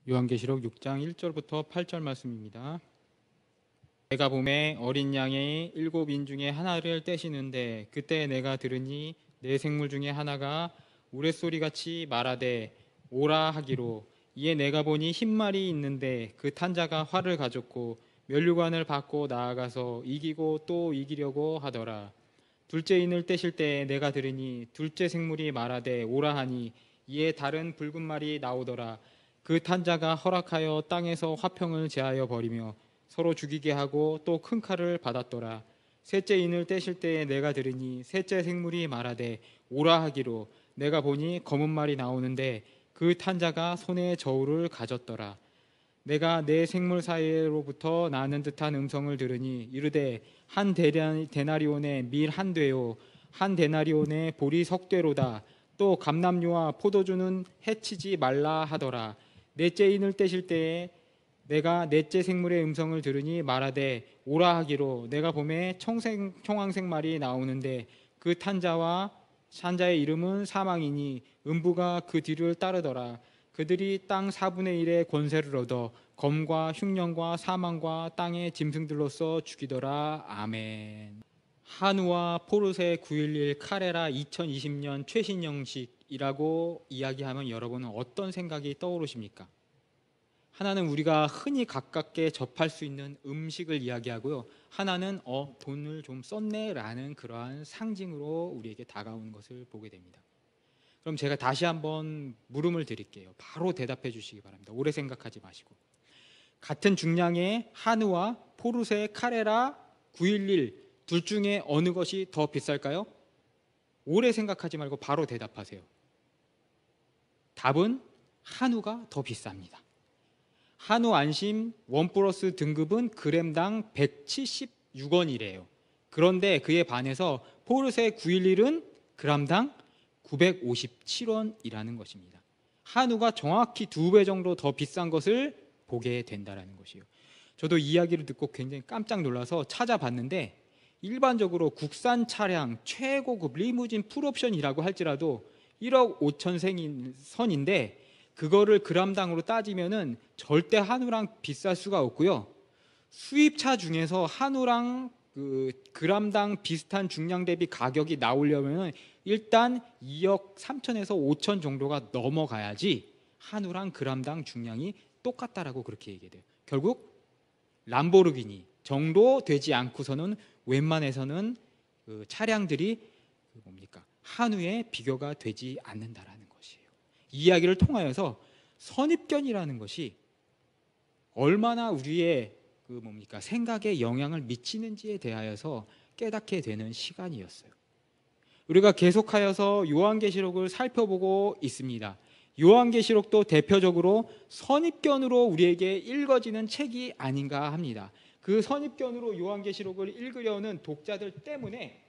요한계시록 6장 1절부터 8절 말씀입니다. 내가 보매 어린 양이 7인 중에 하나를 떼시는데 그때 내가 들으니 네 생물 중에 하나가 우레소리같이 말하되 오라 하기로, 이에 내가 보니 흰말이 있는데 그 탄자가 활을 가졌고 면류관을 받고 나아가서 이기고 또 이기려고 하더라. 둘째 인을 떼실 때에 내가 들으니 둘째 생물이 말하되 오라 하니, 이에 다른 붉은 말이 나오더라. 그 탄자가 허락하여 땅에서 화평을 제하여 버리며 서로 죽이게 하고 또 큰 칼을 받았더라. 셋째 인을 떼실 때에 내가 들으니 셋째 생물이 말하되 오라 하기로, 내가 보니 검은 말이 나오는데 그 탄자가 손에 저울을 가졌더라. 내가 네 생물 사이로부터 나는 듯한 음성을 들으니 이르되 한 데나리온의 밀 한 되요 한 데나리온의 보리 석 되로다. 또 감람류와 포도주는 해치지 말라 하더라. 넷째 인을 떼실 때에 내가 넷째 생물의 음성을 들으니 말하되 오라 하기로, 내가 보매 청황색 말이 나오는데 그 탄자의 이름은 사망이니 음부가 그 뒤를 따르더라. 그들이 땅 4분의 1의 권세를 얻어 검과 흉년과 사망과 땅의 짐승들로서 죽이더라. 아멘. 한우와 포르쉐 911 카레라 2020년 최신 형식이라고 이야기하면 여러분은 어떤 생각이 떠오르십니까? 하나는 우리가 흔히 가깝게 접할 수 있는 음식을 이야기하고요, 하나는 돈을 좀 썼네 라는 그러한 상징으로 우리에게 다가오는 것을 보게 됩니다. 그럼 제가 다시 한번 물음을 드릴게요. 바로 대답해 주시기 바랍니다. 오래 생각하지 마시고. 같은 중량의 한우와 포르쉐 카레라 911 둘 중에 어느 것이 더 비쌀까요? 오래 생각하지 말고 바로 대답하세요. 답은 한우가 더 비쌉니다. 한우 안심 원 플러스 등급은 그램당 176원이래요. 그런데 그에 반해서 포르쉐 911은 그램당 957원이라는 것입니다. 한우가 정확히 2배 정도 더 비싼 것을 보게 된다는 것이에요. 저도 이야기를 듣고 굉장히 깜짝 놀라서 찾아봤는데, 일반적으로 국산 차량 최고급 리무진 풀옵션이라고 할지라도 1억 5천 선인데 그거를 그람당으로 따지면은 절대 한우랑 비쌀 수가 없고요. 수입차 중에서 한우랑 그람당 비슷한 중량 대비 가격이 나오려면 일단 2억 3천에서 5천 정도가 넘어가야지 한우랑 그람당 중량이 똑같다라고 그렇게 얘기해요. 결국 람보르기니 정도 되지 않고서는 웬만해서는 차량들이 한우에 비교가 되지 않는다라는 것이에요. 이 이야기를 통하여서 선입견이라는 것이 얼마나 우리의 생각에 영향을 미치는지에 대하여서 깨닫게 되는 시간이었어요. 우리가 계속하여서 요한계시록을 살펴보고 있습니다. 요한계시록도 대표적으로 선입견으로 우리에게 읽어지는 책이 아닌가 합니다. 그 선입견으로 요한계시록을 읽으려는 독자들 때문에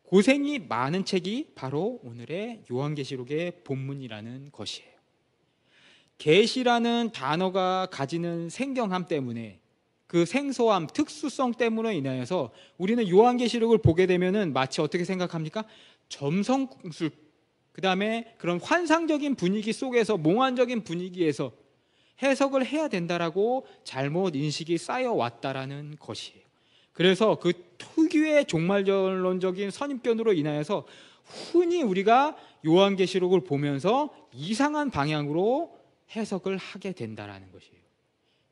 고생이 많은 책이 바로 오늘의 요한계시록의 본문이라는 것이에요. 계시라는 단어가 가지는 생경함 때문에, 그 생소함, 특수성 때문에 인하여서 우리는 요한계시록을 보게 되면은 마치 어떻게 생각합니까? 점성술, 그 다음에 그런 환상적인 분위기 속에서, 몽환적인 분위기에서 해석을 해야 된다라고 잘못 인식이 쌓여왔다라는 것이에요. 그래서 그 특유의 종말론적인 선입견으로 인하여서 흔히 우리가 요한계시록을 보면서 이상한 방향으로 해석을 하게 된다라는 것이에요.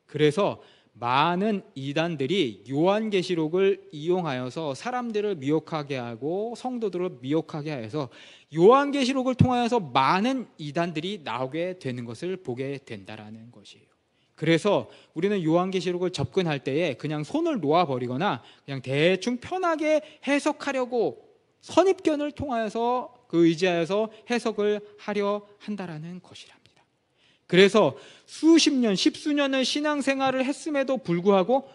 그래서 많은 이단들이 요한계시록을 이용하여서 사람들을 미혹하게 하고 성도들을 미혹하게 하여서 요한계시록을 통하여서 많은 이단들이 나오게 되는 것을 보게 된다라는 것이에요. 그래서 우리는 요한계시록을 접근할 때에 그냥 손을 놓아버리거나 그냥 대충 편하게 해석하려고 선입견을 통하여서 의지하여서 해석을 하려 한다라는 것이랍니다. 그래서 수십 년, 십수년의 신앙생활을 했음에도 불구하고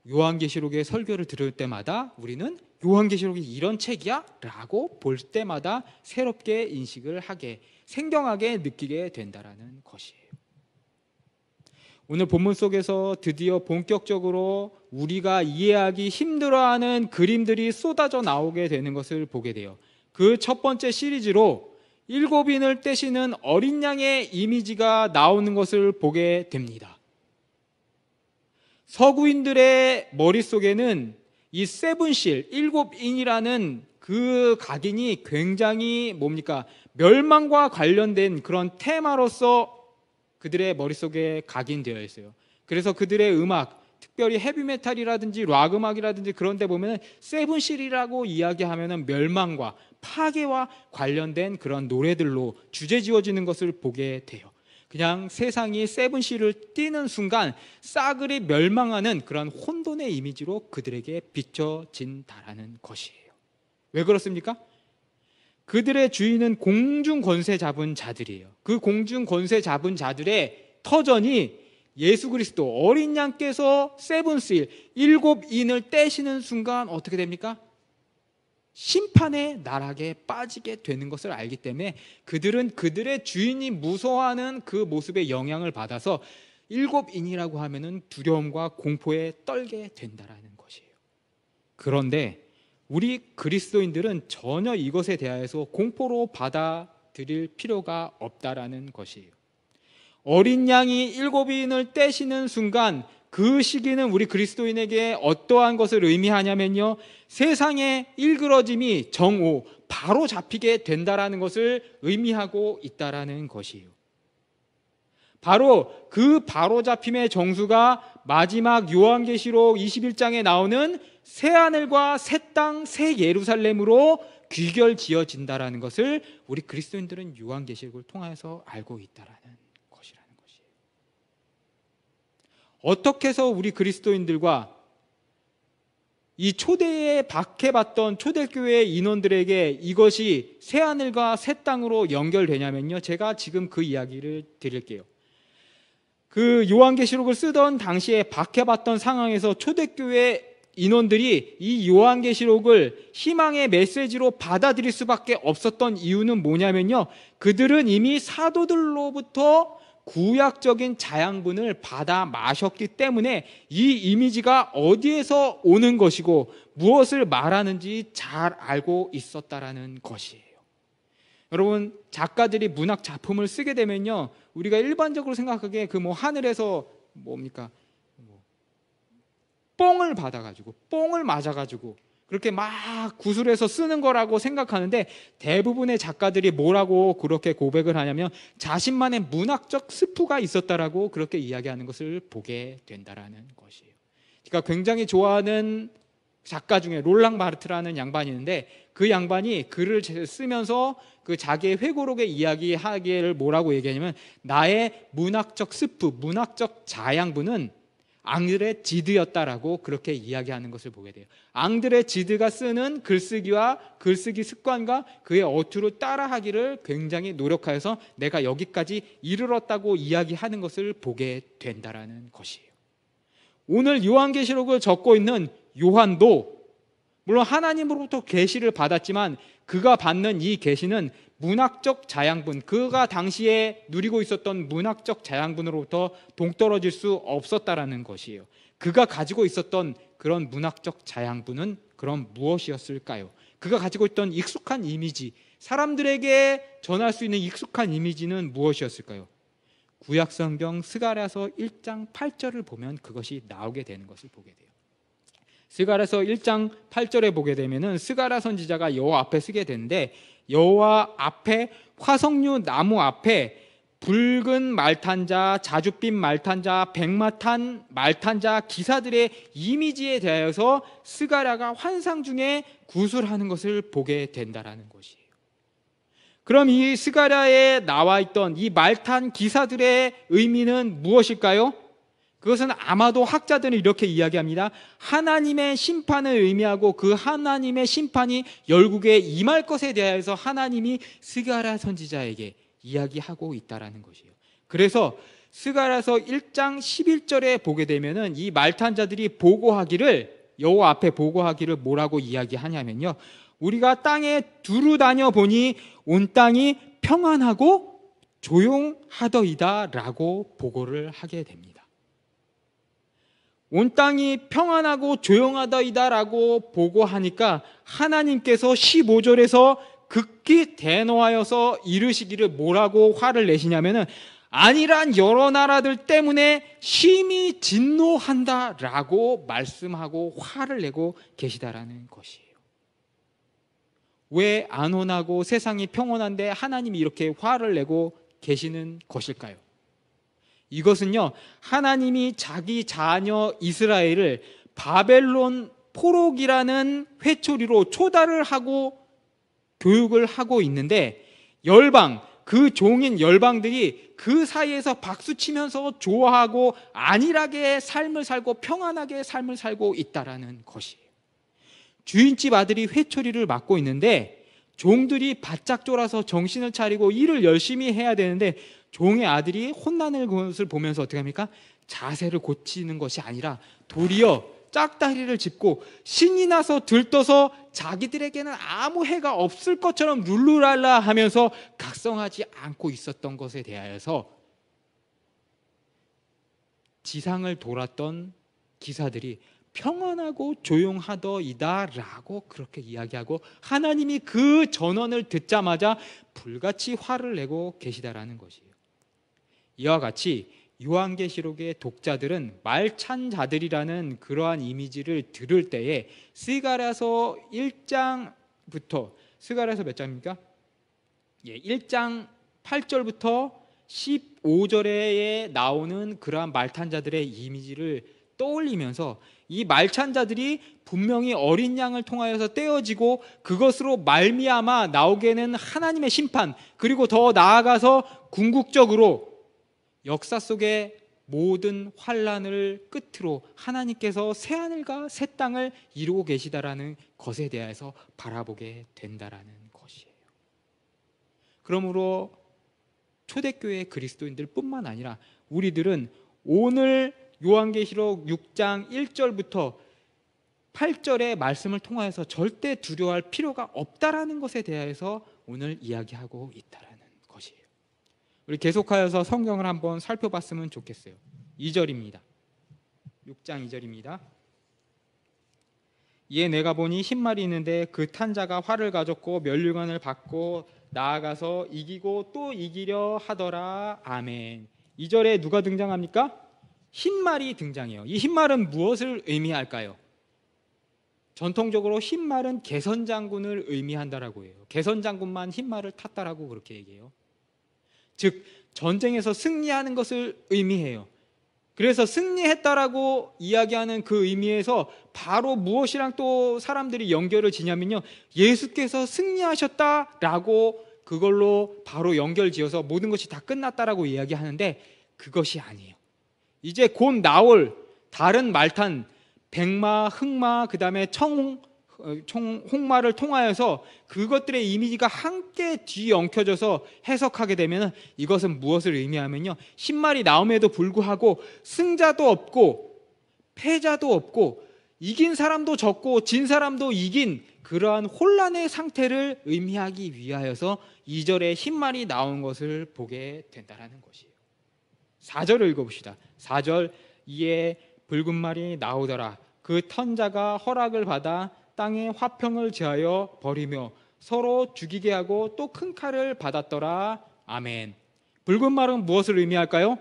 요한계시록의 설교를 들을 때마다 우리는 요한계시록이 이런 책이야? 라고 볼 때마다 새롭게 인식을 하게, 생경하게 느끼게 된다라는 것이에요. 오늘 본문 속에서 드디어 본격적으로 우리가 이해하기 힘들어하는 그림들이 쏟아져 나오게 되는 것을 보게 돼요. 그 첫 번째 시리즈로 일곱 인을 떼시는 어린 양의 이미지가 나오는 것을 보게 됩니다. 서구인들의 머릿속에는 이 세븐실, 일곱 인이라는 그 각인이 굉장히 뭡니까? 멸망과 관련된 그런 테마로서 그들의 머릿속에 각인되어 있어요. 그래서 그들의 음악, 특별히 헤비메탈이라든지 락 음악이라든지 그런 데 보면 세븐실이라고 이야기하면 멸망과 파괴와 관련된 그런 노래들로 주제 지어지는 것을 보게 돼요. 그냥 세상이 세븐실을 띄는 순간 싸그리 멸망하는 그런 혼돈의 이미지로 그들에게 비춰진다라는 것이에요. 왜 그렇습니까? 그들의 주인은 공중 권세 잡은 자들이에요. 그 공중 권세 잡은 자들의 터전이 예수 그리스도 어린 양께서 세븐실, 일곱 인을 떼시는 순간 어떻게 됩니까? 심판의 나락에 빠지게 되는 것을 알기 때문에 그들은 그들의 주인이 무서워하는 그 모습에 영향을 받아서 일곱 인이라고 하면은 두려움과 공포에 떨게 된다라는 것이에요. 그런데 우리 그리스도인들은 전혀 이것에 대하여서 공포로 받아들일 필요가 없다라는 것이에요. 어린 양이 일곱 인을 떼시는 순간 그 시기는 우리 그리스도인에게 어떠한 것을 의미하냐면요, 세상의 일그러짐이 정오, 바로 잡히게 된다라는 것을 의미하고 있다라는 것이에요. 바로 그 바로 잡힘의 정수가 마지막 요한계시록 21장에 나오는 새하늘과 새 땅, 새 예루살렘으로 귀결지어진다라는 것을 우리 그리스도인들은 요한계시록을 통해서 알고 있다라는 것이라는 것이에요. 어떻게 해서 우리 그리스도인들과 이 초대에 박해받던 초대교회 인원들에게 이것이 새하늘과 새 땅으로 연결되냐면요, 제가 지금 그 이야기를 드릴게요. 그 요한계시록을 쓰던 당시에 박해받던 상황에서 초대교회 인원들이 이 요한계시록을 희망의 메시지로 받아들일 수밖에 없었던 이유는 뭐냐면요, 그들은 이미 사도들로부터 구약적인 자양분을 받아 마셨기 때문에 이 이미지가 어디에서 오는 것이고 무엇을 말하는지 잘 알고 있었다라는 것이에요. 여러분, 작가들이 문학 작품을 쓰게 되면요, 우리가 일반적으로 생각하기에 그 뭐 하늘에서 뭡니까, 뽕을 받아가지고 뽕을 맞아가지고 그렇게 막 구술해서 쓰는 거라고 생각하는데, 대부분의 작가들이 뭐라고 그렇게 고백을 하냐면 자신만의 문학적 스프가 있었다라고 그렇게 이야기하는 것을 보게 된다라는 것이에요. 제가 굉장히 좋아하는 작가 중에 롤랑 바르트라는 양반이 있는데, 그 양반이 글을 쓰면서 그 자기의 회고록에 이야기하기를 뭐라고 얘기하냐면, 나의 문학적 스프, 문학적 자양분은 앙드레 지드였다라고 그렇게 이야기하는 것을 보게 돼요. 앙드레 지드가 쓰는 글쓰기와 글쓰기 습관과 그의 어투를 따라하기를 굉장히 노력하여서 내가 여기까지 이르렀다고 이야기하는 것을 보게 된다라는 것이에요. 오늘 요한계시록을 적고 있는 요한도 물론 하나님으로부터 계시를 받았지만 그가 받는 이 계시는 문학적 자양분, 그가 당시에 누리고 있었던 문학적 자양분으로부터 동떨어질 수 없었다라는 것이에요. 그가 가지고 있었던 그런 문학적 자양분은 그럼 무엇이었을까요? 그가 가지고 있던 익숙한 이미지, 사람들에게 전할 수 있는 익숙한 이미지는 무엇이었을까요? 구약성경 스가랴서 1장 8절을 보면 그것이 나오게 되는 것을 보게 돼요. 스가랴서 1장 8절에 보게 되면은 스가랴 선지자가 여호와 앞에 쓰게 되는데, 여호와 앞에 화석류 나무 앞에 붉은 말탄자, 자줏빛 말탄자, 백마탄 말탄자 기사들의 이미지에 대하여서 스가랴가 환상 중에 구술하는 것을 보게 된다라는 것이에요. 그럼 이 스가랴에 나와 있던 이 말탄 기사들의 의미는 무엇일까요? 그것은 아마도 학자들은 이렇게 이야기합니다. 하나님의 심판을 의미하고 그 하나님의 심판이 열국에 임할 것에 대해서 하나님이 스가랴 선지자에게 이야기하고 있다라는 것이에요. 그래서 스가랴서 1장 11절에 보게 되면은 이 말탄자들이 보고하기를, 여호와 앞에 보고하기를 뭐라고 이야기하냐면요, 우리가 땅에 두루 다녀 보니 온 땅이 평안하고 조용하더이다 라고 보고를 하게 됩니다. 온 땅이 평안하고 조용하더이다 라고 보고하니까 하나님께서 15절에서 극히 대노하여서 이르시기를 뭐라고 화를 내시냐면은 아니란 여러 나라들 때문에 심히 진노한다라고 말씀하고 화를 내고 계시다라는 것이에요. 왜 안 혼하고 세상이 평온한데 하나님이 이렇게 화를 내고 계시는 것일까요? 이것은요, 하나님이 자기 자녀 이스라엘을 바벨론 포로기라는 회초리로 초달을 하고 교육을 하고 있는데, 열방, 그 종인 열방들이 그 사이에서 박수치면서 좋아하고 안일하게 삶을 살고 평안하게 삶을 살고 있다라는 것이에요. 주인집 아들이 회초리를 맡고 있는데 종들이 바짝 졸아서 정신을 차리고 일을 열심히 해야 되는데, 종의 아들이 혼나는 것을 보면서 어떻게 합니까? 자세를 고치는 것이 아니라 도리어 짝다리를 짚고 신이 나서 들떠서 자기들에게는 아무 해가 없을 것처럼 룰루랄라 하면서 각성하지 않고 있었던 것에 대하여서 지상을 돌았던 기사들이 평안하고 조용하더이다 라고 그렇게 이야기하고, 하나님이 그 전언을 듣자마자 불같이 화를 내고 계시다라는 것이에요. 이와 같이 요한계시록의 독자들은 말찬자들이라는 그러한 이미지를 들을 때에 스가랴서 1장부터, 스가랴서 몇 장입니까? 1장 8절부터 15절에 나오는 그러한 말탄자들의 이미지를 떠올리면서 이 말찬자들이 분명히 어린 양을 통하여서 떼어지고 그것으로 말미암아 나오게는 하나님의 심판, 그리고 더 나아가서 궁극적으로 역사 속의 모든 환란을 끝으로 하나님께서 새하늘과 새 땅을 이루고 계시다라는 것에 대해서 바라보게 된다라는 것이에요. 그러므로 초대교회 그리스도인들 뿐만 아니라 우리들은 오늘 요한계시록 6장 1절부터 8절의 말씀을 통하여서 절대 두려워할 필요가 없다라는 것에 대해서 오늘 이야기하고 있다라는 것이에요. 우리 계속하여서 성경을 한번 살펴봤으면 좋겠어요. 2절입니다. 6장 2절입니다. 이에 내가 보니 흰말이 있는데 그 탄 자가 활을 가졌고 면류관을 받고 나아가서 이기고 또 이기려 하더라. 아멘. 2절에 누가 등장합니까? 흰말이 등장해요. 이 흰말은 무엇을 의미할까요? 전통적으로 흰말은 개선장군을 의미한다라고 해요. 개선장군만 흰말을 탔다라고 그렇게 얘기해요. 즉 전쟁에서 승리하는 것을 의미해요. 그래서 승리했다라고 이야기하는 그 의미에서 바로 무엇이랑 또 사람들이 연결을 지냐면요, 예수께서 승리하셨다라고 그걸로 바로 연결지어서 모든 것이 다 끝났다라고 이야기하는데, 그것이 아니에요. 이제 곧 나올 다른 말탄, 백마, 흑마, 그 다음에 홍마를 통하여서 그것들의 이미지가 함께 뒤엉켜져서 해석하게 되면 이것은 무엇을 의미하면요, 흰말이 나옴에도 불구하고 승자도 없고 패자도 없고 이긴 사람도 졌고 진 사람도 이긴 그러한 혼란의 상태를 의미하기 위하여서 2절에 흰말이 나온 것을 보게 된다는 것이에요. 4절을 읽어봅시다. 4절, 이에 붉은 말이 나오더라. 그 턴자가 허락을 받아 땅에 화평을 제하여 버리며 서로 죽이게 하고 또 큰 칼을 받았더라. 아멘. 붉은 말은 무엇을 의미할까요?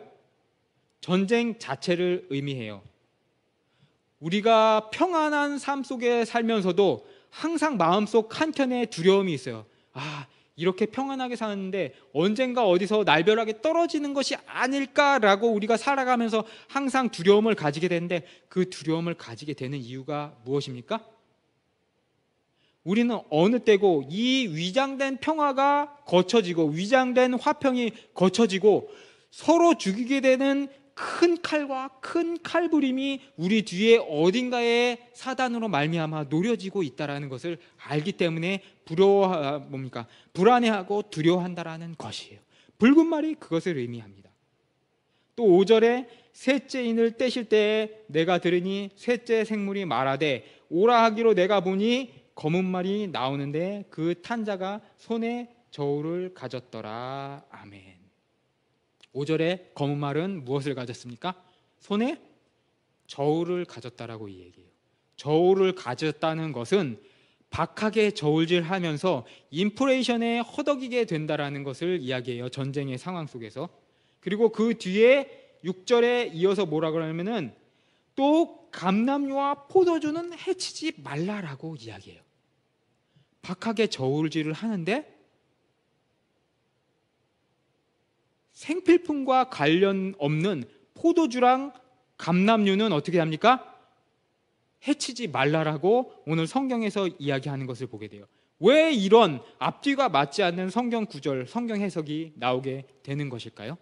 전쟁 자체를 의미해요. 우리가 평안한 삶 속에 살면서도 항상 마음속 한켠에 두려움이 있어요. 이렇게 평안하게 사는데 언젠가 어디서 날벼락이 떨어지는 것이 아닐까라고 우리가 살아가면서 항상 두려움을 가지게 되는데, 그 두려움을 가지게 되는 이유가 무엇입니까? 우리는 어느 때고 이 위장된 평화가 거쳐지고 위장된 화평이 거쳐지고 서로 죽이게 되는 큰 칼과 큰 칼부림이 우리 뒤에 어딘가에 사단으로 말미암아 노려지고 있다라는 것을 알기 때문에 불안해하고 두려워한다라는 것이에요. 붉은 말이 그것을 의미합니다. 또 5절에 셋째 인을 떼실 때에 내가 들으니 셋째 생물이 말하되 오라 하기로 내가 보니 검은 말이 나오는데 그 탄자가 손에 저울을 가졌더라. 아멘. 5절에 검은 말은 무엇을 가졌습니까? 손에 저울을 가졌다라고 이 얘기해요. 저울을 가졌다는 것은 박하게 저울질하면서 인플레이션에 허덕이게 된다라는 것을 이야기해요. 전쟁의 상황 속에서. 그리고 그 뒤에 6절에 이어서 뭐라 그러냐면은 또 감람류와 포도주는 해치지 말라라고 이야기해요. 박하게 저울질을 하는데 생필품과 관련 없는 포도주랑 감람류는 어떻게 합니까? 해치지 말라라고 오늘 성경에서 이야기하는 것을 보게 돼요. 왜 이런 앞뒤가 맞지 않는 성경 구절, 성경 해석이 나오게 되는 것일까요?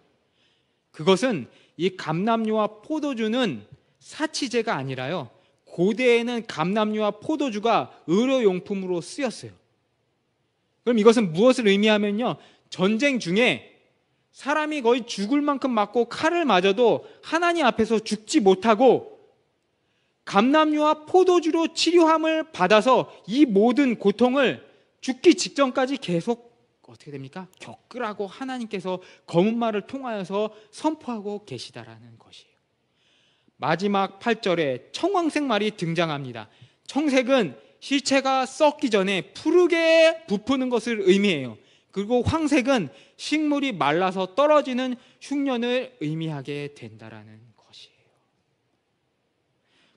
그것은 이 감람류와 포도주는 사치제가 아니라요, 고대에는 감람류와 포도주가 의료용품으로 쓰였어요. 그럼 이것은 무엇을 의미하면요, 전쟁 중에 사람이 거의 죽을 만큼 맞고 칼을 맞아도 하나님 앞에서 죽지 못하고 감람류와 포도주로 치료함을 받아서 이 모든 고통을 죽기 직전까지 계속 어떻게 됩니까? 겪으라고 하나님께서 검은 말을 통하여서 선포하고 계시다라는 것이에요. 마지막 8절에 청황색 말이 등장합니다. 청색은 시체가 썩기 전에 푸르게 부푸는 것을 의미해요. 그리고 황색은 식물이 말라서 떨어지는 흉년을 의미하게 된다라는 것이에요.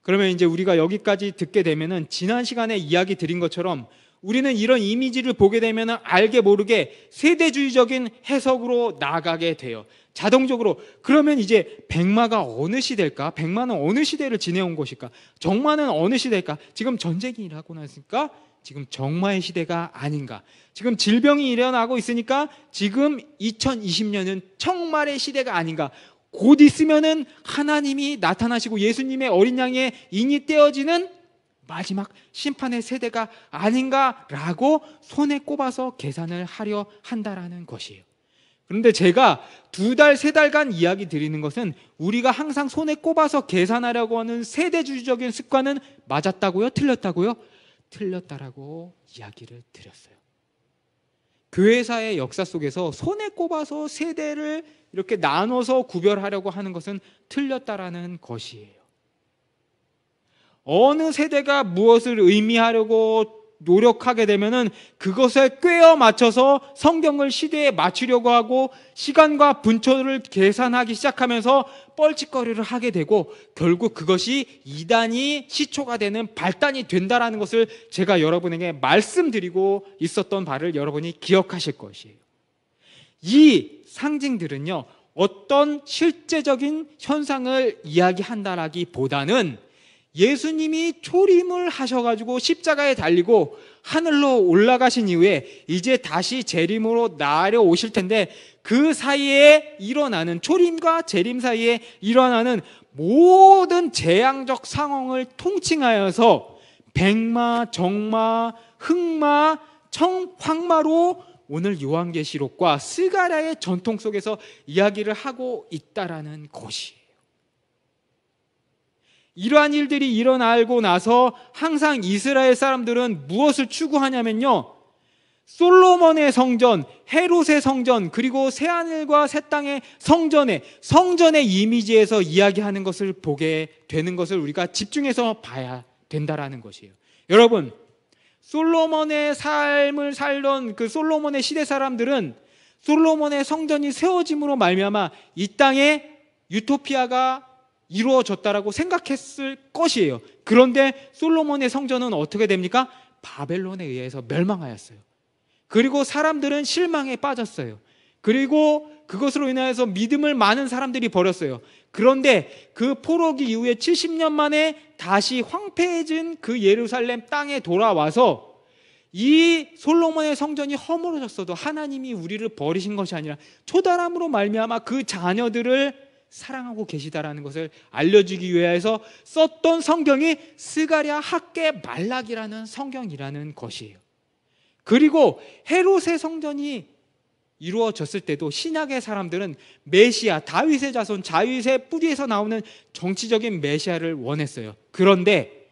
그러면 이제 우리가 여기까지 듣게 되면은 지난 시간에 이야기 드린 것처럼 우리는 이런 이미지를 보게 되면은 알게 모르게 세대주의적인 해석으로 나아가게 돼요. 자동적으로. 그러면 이제 백마가 어느 시대일까? 백마는 어느 시대를 지내온 것일까? 정마는 어느 시대일까? 지금 전쟁이 일어나고 나니까 지금 정마의 시대가 아닌가? 지금 질병이 일어나고 있으니까 지금 2020년은 청말의 시대가 아닌가? 곧 있으면은 하나님이 나타나시고 예수님의 어린 양의 인이 떼어지는 마지막 심판의 세대가 아닌가라고 손에 꼽아서 계산을 하려 한다라는 것이에요. 그런데 제가 2달, 3달간 이야기 드리는 것은 우리가 항상 손에 꼽아서 계산하려고 하는 세대주의적인 습관은 맞았다고요? 틀렸다고요? 틀렸다라고 이야기를 드렸어요. 교회사의 역사 속에서 손에 꼽아서 세대를 이렇게 나눠서 구별하려고 하는 것은 틀렸다라는 것이에요. 어느 세대가 무엇을 의미하려고 노력하게 되면은 그것에 꿰어 맞춰서 성경을 시대에 맞추려고 하고 시간과 분초를 계산하기 시작하면서 뻘짓거리를 하게 되고 결국 그것이 이단이 시초가 되는 발단이 된다라는 것을 제가 여러분에게 말씀드리고 있었던 바를 여러분이 기억하실 것이에요. 이 상징들은요, 어떤 실제적인 현상을 이야기한다라기보다는 예수님이 초림을 하셔가지고 십자가에 달리고 하늘로 올라가신 이후에 이제 다시 재림으로 나아려 오실 텐데 그 사이에 일어나는, 초림과 재림 사이에 일어나는 모든 재앙적 상황을 통칭하여서 백마, 정마, 흑마, 황마로 오늘 요한계시록과 스가랴의 전통 속에서 이야기를 하고 있다라는 것이에요. 이러한 일들이 일어나고 나서 항상 이스라엘 사람들은 무엇을 추구하냐면요, 솔로몬의 성전, 헤롯의 성전, 그리고 새하늘과 새 땅의 성전의 이미지에서 이야기하는 것을 보게 되는 것을 우리가 집중해서 봐야 된다라는 것이에요. 여러분, 솔로몬의 삶을 살던 그 솔로몬의 시대 사람들은 솔로몬의 성전이 세워짐으로 말미암아 이 땅에 유토피아가 이루어졌다라고 생각했을 것이에요. 그런데 솔로몬의 성전은 어떻게 됩니까? 바벨론에 의해서 멸망하였어요. 그리고 사람들은 실망에 빠졌어요. 그리고 그것으로 인하여서 믿음을 많은 사람들이 버렸어요. 그런데 그 포로기 이후에 70년 만에 다시 황폐해진 그 예루살렘 땅에 돌아와서 이 솔로몬의 성전이 허물어졌어도 하나님이 우리를 버리신 것이 아니라 초단함으로 말미암아 그 자녀들을 사랑하고 계시다라는 것을 알려주기 위해서 썼던 성경이 스가랴, 학개, 말라기라는 성경이라는 것이에요. 그리고 헤롯의 성전이 이루어졌을 때도 신약의 사람들은 메시아, 다윗의 자손, 다윗의 뿌리에서 나오는 정치적인 메시아를 원했어요. 그런데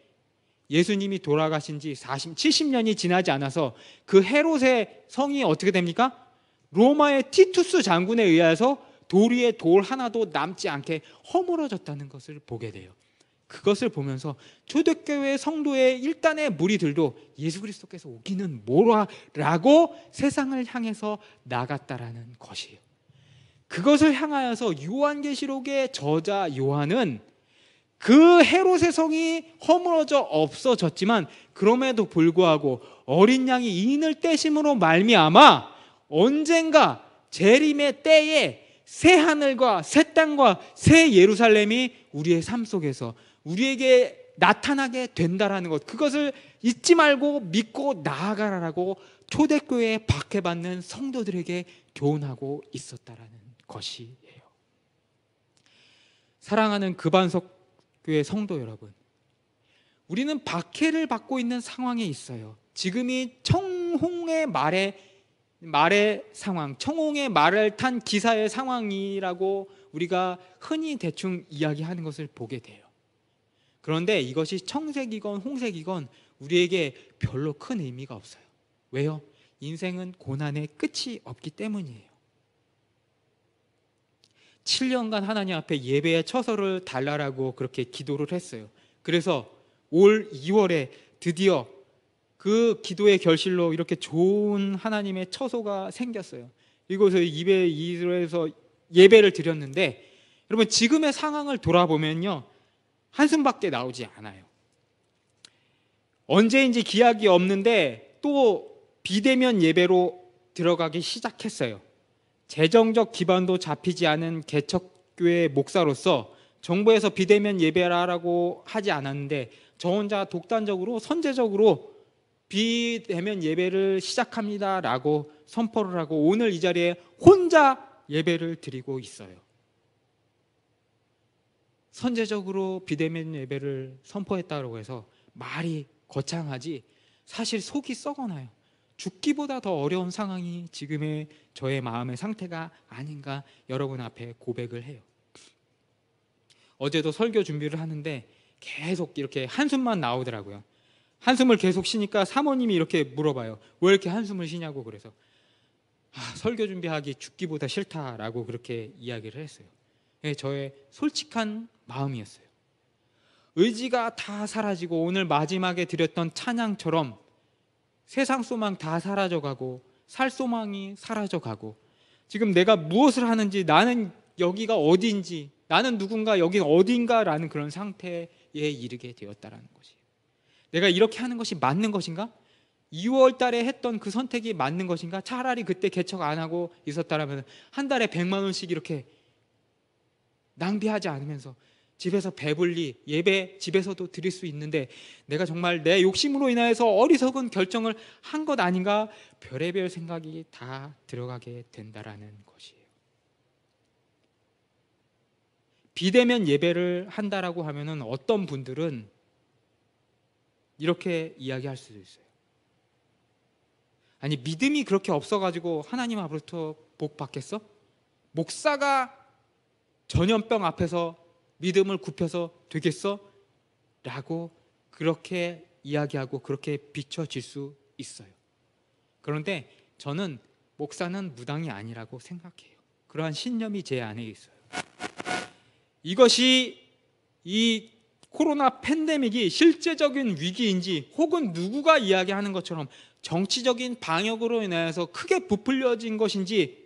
예수님이 돌아가신 지 70년이 지나지 않아서 그 헤롯의 성이 어떻게 됩니까? 로마의 티투스 장군에 의해서 돌 위에 돌 하나도 남지 않게 허물어졌다는 것을 보게 돼요. 그것을 보면서 초대교회 성도의 일단의 무리들도 예수 그리스도께서 오기는 뭐라라고 세상을 향해서 나갔다라는 것이에요. 그것을 향하여서 요한계시록의 저자 요한은 그 헤롯의 성이 허물어져 없어졌지만 그럼에도 불구하고 어린 양이 인을 떼심으로 말미암아 언젠가 재림의 때에 새 하늘과 새 땅과 새 예루살렘이 우리의 삶 속에서 우리에게 나타나게 된다라는 것, 그것을 잊지 말고 믿고 나아가라라고 초대교회에 박해받는 성도들에게 교훈하고 있었다라는 것이에요. 사랑하는 금반석 교회 성도 여러분, 우리는 박해를 받고 있는 상황에 있어요. 지금이 청홍의 말의 상황, 청홍의 말을 탄 기사의 상황이라고 우리가 흔히 대충 이야기하는 것을 보게 돼요. 그런데 이것이 청색이건 홍색이건 우리에게 별로 큰 의미가 없어요. 왜요? 인생은 고난의 끝이 없기 때문이에요. 7년간 하나님 앞에 예배의 처소를 달라라고 그렇게 기도를 했어요. 그래서 올 2월에 드디어 그 기도의 결실로 이렇게 좋은 하나님의 처소가 생겼어요. 이곳에 이에서 예배를 드렸는데, 여러분 지금의 상황을 돌아보면요, 한숨밖에 나오지 않아요. 언제인지 기약이 없는데 또 비대면 예배로 들어가기 시작했어요. 재정적 기반도 잡히지 않은 개척교회 목사로서 정부에서 비대면 예배라고 하지 않았는데 저 혼자 독단적으로 선제적으로 비대면 예배를 시작합니다라고 선포를 하고 오늘 이 자리에 혼자 예배를 드리고 있어요. 선제적으로 비대면 예배를 선포했다고 해서 말이 거창하지 사실 속이 썩어나요. 죽기보다 더 어려운 상황이 지금의 저의 마음의 상태가 아닌가 여러분 앞에 고백을 해요. 어제도 설교 준비를 하는데 계속 이렇게 한숨만 나오더라고요. 한숨을 계속 쉬니까 사모님이 이렇게 물어봐요. 왜 이렇게 한숨을 쉬냐고. 그래서 설교 준비하기 죽기보다 싫다라고 그렇게 이야기를 했어요. 저의 솔직한 마음이었어요. 의지가 다 사라지고 오늘 마지막에 드렸던 찬양처럼 세상 소망 다 사라져가고 살 소망이 사라져가고 지금 내가 무엇을 하는지, 나는 여기가 어디인지, 나는 누군가, 여기가 어딘가라는 그런 상태에 이르게 되었다라는 것이에요. 내가 이렇게 하는 것이 맞는 것인가? 2월 달에 했던 그 선택이 맞는 것인가? 차라리 그때 개척 안 하고 있었다라면 한 달에 100만 원씩 이렇게 낭비하지 않으면서 집에서 배불리 예배 집에서도 드릴 수 있는데 내가 정말 내 욕심으로 인하여서 어리석은 결정을 한 것 아닌가? 별의별 생각이 다 들어가게 된다라는 것이에요. 비대면 예배를 한다라고 하면은 어떤 분들은 이렇게 이야기할 수도 있어요. 아니, 믿음이 그렇게 없어가지고 하나님 앞으로부터 복 받겠어? 목사가 전염병 앞에서 믿음을 굽혀서 되겠어? 라고 그렇게 이야기하고 그렇게 비춰질 수 있어요. 그런데 저는 목사는 무당이 아니라고 생각해요. 그러한 신념이 제 안에 있어요. 이것이 이 코로나 팬데믹이 실제적인 위기인지 혹은 누구가 이야기하는 것처럼 정치적인 방역으로 인해서 크게 부풀려진 것인지,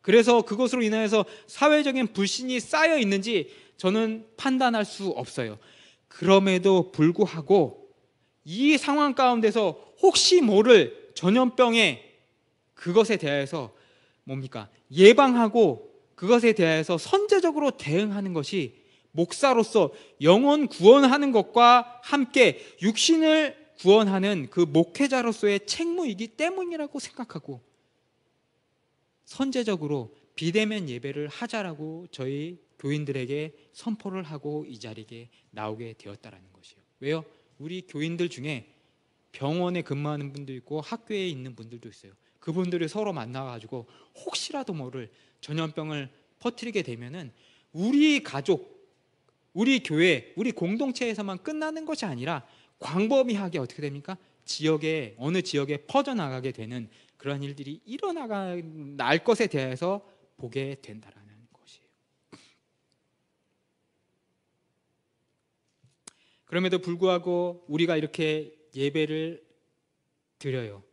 그래서 그것으로 인해서 사회적인 불신이 쌓여 있는지 저는 판단할 수 없어요. 그럼에도 불구하고 이 상황 가운데서 혹시 모를 전염병에 그것에 대해서 뭡니까? 예방하고 그것에 대해서 선제적으로 대응하는 것이 목사로서 영혼 구원하는 것과 함께 육신을 구원하는 그 목회자로서의 책무이기 때문이라고 생각하고 선제적으로 비대면 예배를 하자라고 저희 교인들에게 선포를 하고 이 자리에 나오게 되었다라는 것이에요. 왜요? 우리 교인들 중에 병원에 근무하는 분도 있고 학교에 있는 분들도 있어요. 그분들이 서로 만나가지고 혹시라도 모를 전염병을 퍼뜨리게 되면은 우리 가족, 우리 교회, 우리 공동체에서만 끝나는 것이 아니라 광범위하게 어떻게 됩니까? 지역에, 어느 지역에 퍼져나가게 되는 그러한 일들이 일어날 것에 대해서 보게 된다라는 것이에요. 그럼에도 불구하고 우리가 이렇게 예배를 드려요.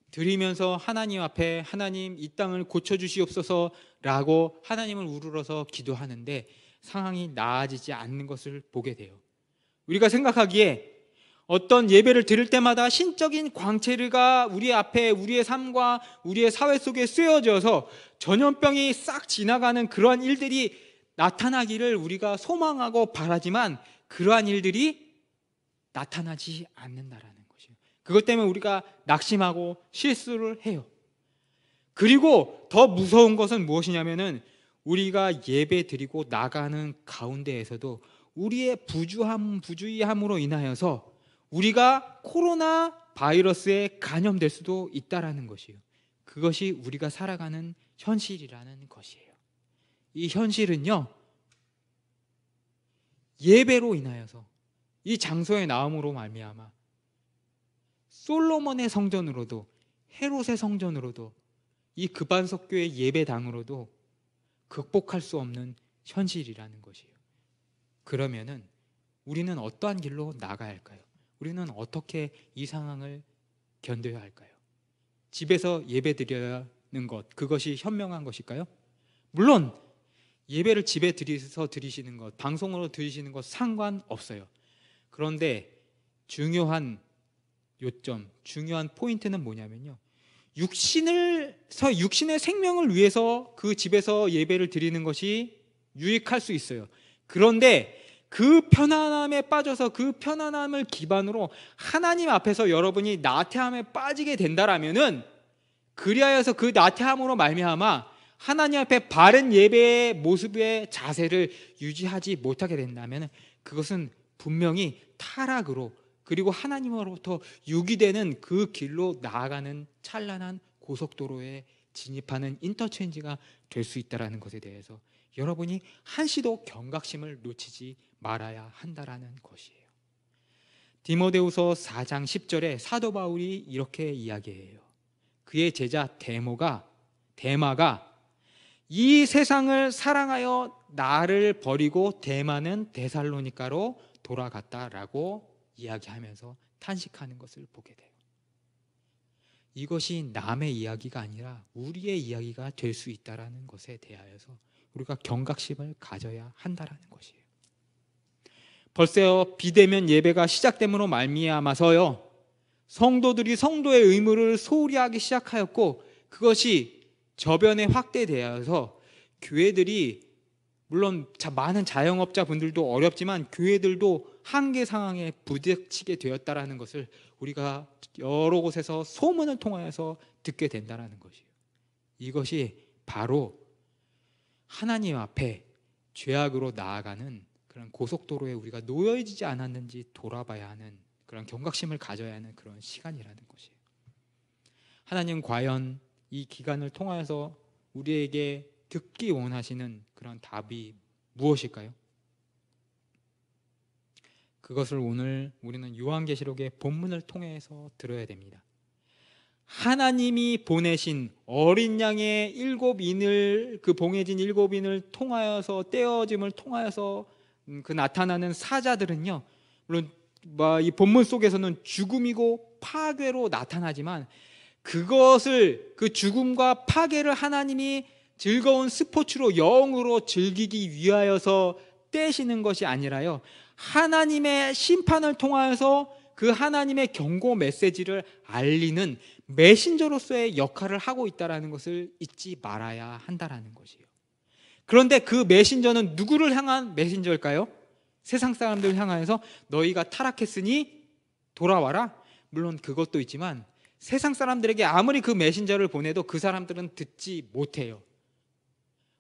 드리면서 하나님 앞에 하나님 이 땅을 고쳐주시옵소서라고 하나님을 우러러서 기도하는데 상황이 나아지지 않는 것을 보게 돼요. 우리가 생각하기에 어떤 예배를 드릴 때마다 신적인 광채가 우리 앞에 우리의 삶과 우리의 사회 속에 쓰여져서 전염병이 싹 지나가는 그러한 일들이 나타나기를 우리가 소망하고 바라지만 그러한 일들이 나타나지 않는다라는 것이에요. 그것 때문에 우리가 낙심하고 실수를 해요. 그리고 더 무서운 것은 무엇이냐면은 우리가 예배 드리고 나가는 가운데에서도 우리의 부주의함으로 인하여서 우리가 코로나 바이러스에 감염될 수도 있다라는 것이에요. 그것이 우리가 살아가는 현실이라는 것이에요. 이 현실은요, 예배로 인하여서 이 장소에 나옴으로 말미암아 솔로몬의 성전으로도 헤롯의 성전으로도 이 급반석교의 예배당으로도 극복할 수 없는 현실이라는 것이에요. 그러면은 우리는 어떠한 길로 나가야 할까요? 우리는 어떻게 이 상황을 견뎌야 할까요? 집에서 예배 드려야 하는 것, 그것이 현명한 것일까요? 물론 예배를 집에 드리시는 것, 방송으로 드리시는 것 상관없어요. 그런데 중요한 요점, 중요한 포인트는 뭐냐면요, 육신의 생명을 위해서 그 집에서 예배를 드리는 것이 유익할 수 있어요. 그런데 그 편안함에 빠져서 그 편안함을 기반으로 하나님 앞에서 여러분이 나태함에 빠지게 된다라면은, 그리하여서 그 나태함으로 말미암아 하나님 앞에 바른 예배의 모습의 자세를 유지하지 못하게 된다면 그것은 분명히 타락으로, 그리고 하나님으로부터 유기되는 그 길로 나아가는 찬란한 고속도로에 진입하는 인터체인지가 될 수 있다는 것에 대해서 여러분이 한시도 경각심을 놓치지 말아야 한다라는 것이에요. 디모데후서 4장 10절에 사도 바울이 이렇게 이야기해요. 그의 제자 데마가 이 세상을 사랑하여 나를 버리고 데마는 데살로니가로 돌아갔다라고 이야기하면서 탄식하는 것을 보게 돼요. 이것이 남의 이야기가 아니라 우리의 이야기가 될 수 있다는 것에 대하여서 우리가 경각심을 가져야 한다는 것이에요. 벌써 비대면 예배가 시작됨으로 말미암아서요, 성도들이 성도의 의무를 소홀히 하기 시작하였고, 그것이 저변에 확대되어서 교회들이, 물론 많은 자영업자분들도 어렵지만 교회들도 한계 상황에 부딪히게 되었다라는 것을 우리가 여러 곳에서 소문을 통하여서 듣게 된다라는 것이에요. 이것이 바로 하나님 앞에 죄악으로 나아가는 그런 고속도로에 우리가 놓여지지 않았는지 돌아봐야 하는, 그런 경각심을 가져야 하는 그런 시간이라는 것이에요. 하나님 과연 이 기간을 통하여서 우리에게 듣기 원하시는 그런 답이 무엇일까요? 그것을 오늘 우리는 요한계시록의 본문을 통해서 들어야 됩니다. 하나님이 보내신 어린 양의 7인을, 그 봉해진 7인을 통하여서, 떼어짐을 통하여서 그 나타나는 사자들은요, 물론 이 본문 속에서는 죽음이고 파괴로 나타나지만 그것을, 그 죽음과 파괴를 하나님이 즐거운 스포츠로, 영으로 즐기기 위하여서 떼시는 것이 아니라요, 하나님의 심판을 통하여서 그 하나님의 경고 메시지를 알리는 메신저로서의 역할을 하고 있다는 것을 잊지 말아야 한다는 것이에요. 그런데 그 메신저는 누구를 향한 메신저일까요? 세상 사람들을 향하여서 너희가 타락했으니 돌아와라. 물론 그것도 있지만 세상 사람들에게 아무리 그 메신저를 보내도 그 사람들은 듣지 못해요.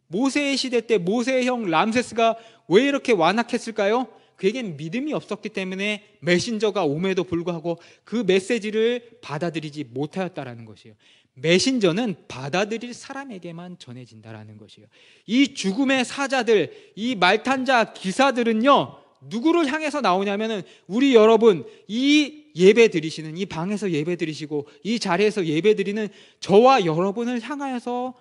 모세의 시대 때 모세의 형 람세스가 왜 이렇게 완악했을까요? 그에겐 믿음이 없었기 때문에 메신저가 옴에도 불구하고 그 메시지를 받아들이지 못하였다라는 것이에요. 메신저는 받아들일 사람에게만 전해진다라는 것이에요. 이 죽음의 사자들, 이 말탄자 기사들은요, 누구를 향해서 나오냐면은 우리 여러분, 이 예배 드리시는, 이 방에서 예배 드리시고 이 자리에서 예배 드리는 저와 여러분을 향하여서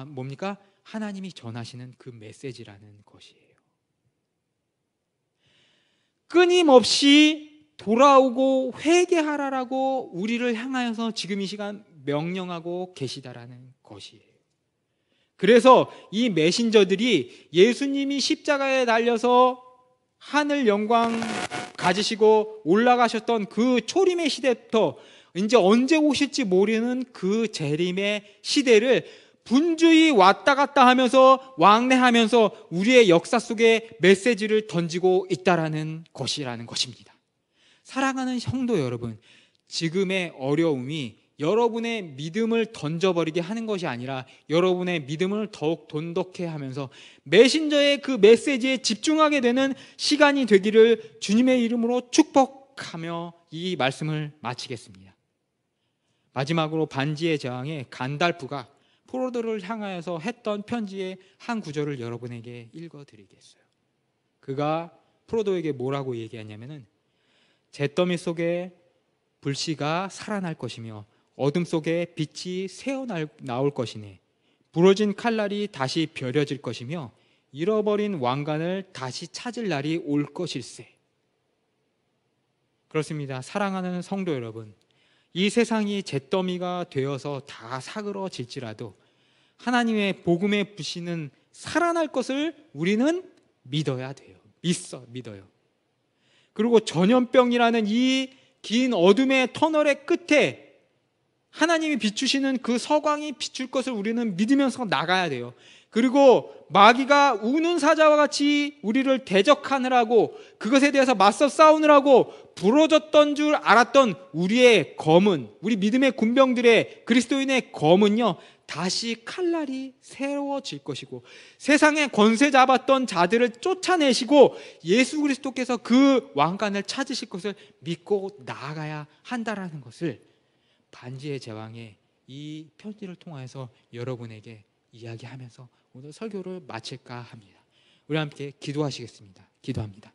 뭡니까? 하나님이 전하시는 그 메시지라는 것이에요. 끊임없이 돌아오고 회개하라라고 우리를 향하여서 지금 이 시간 명령하고 계시다라는 것이에요. 그래서 이 메신저들이 예수님이 십자가에 달려서 하늘 영광 가지시고 올라가셨던 그 초림의 시대부터 이제 언제 오실지 모르는 그 재림의 시대를 분주히 왔다 갔다 하면서 왕래하면서 우리의 역사 속에 메시지를 던지고 있다라는 것이라는 것입니다. 사랑하는 성도 여러분, 지금의 어려움이 여러분의 믿음을 던져버리게 하는 것이 아니라 여러분의 믿음을 더욱 돈독해 하면서 메신저의 그 메시지에 집중하게 되는 시간이 되기를 주님의 이름으로 축복하며 이 말씀을 마치겠습니다. 마지막으로 반지의 제왕의 간달프가 프로도를 향하여서 했던 편지의 한 구절을 여러분에게 읽어드리겠어요. 그가 프로도에게 뭐라고 얘기하냐면은 잿더미 속에 불씨가 살아날 것이며 어둠 속에 빛이 새어 나올 것이니 부러진 칼날이 다시 벼려질 것이며 잃어버린 왕관을 다시 찾을 날이 올 것일세. 그렇습니다. 사랑하는 성도 여러분, 이 세상이 잿더미가 되어서 다 사그러질지라도 하나님의 복음의 불씨는 살아날 것을 우리는 믿어야 돼요. 믿어요. 그리고 전염병이라는 이 긴 어둠의 터널의 끝에 하나님이 비추시는 그 서광이 비출 것을 우리는 믿으면서 나가야 돼요. 그리고 마귀가 우는 사자와 같이 우리를 대적하느라고, 그것에 대해서 맞서 싸우느라고 부러졌던 줄 알았던 우리의 검은, 우리 믿음의 군병들의, 그리스도인의 검은요, 다시 칼날이 새로워질 것이고 세상에 권세 잡았던 자들을 쫓아내시고 예수 그리스도께서 그 왕관을 찾으실 것을 믿고 나아가야 한다라는 것을 반지의 제왕의 이 편지를 통해서 여러분에게 이야기하면서 오늘 설교를 마칠까 합니다. 우리 함께 기도하시겠습니다. 기도합니다.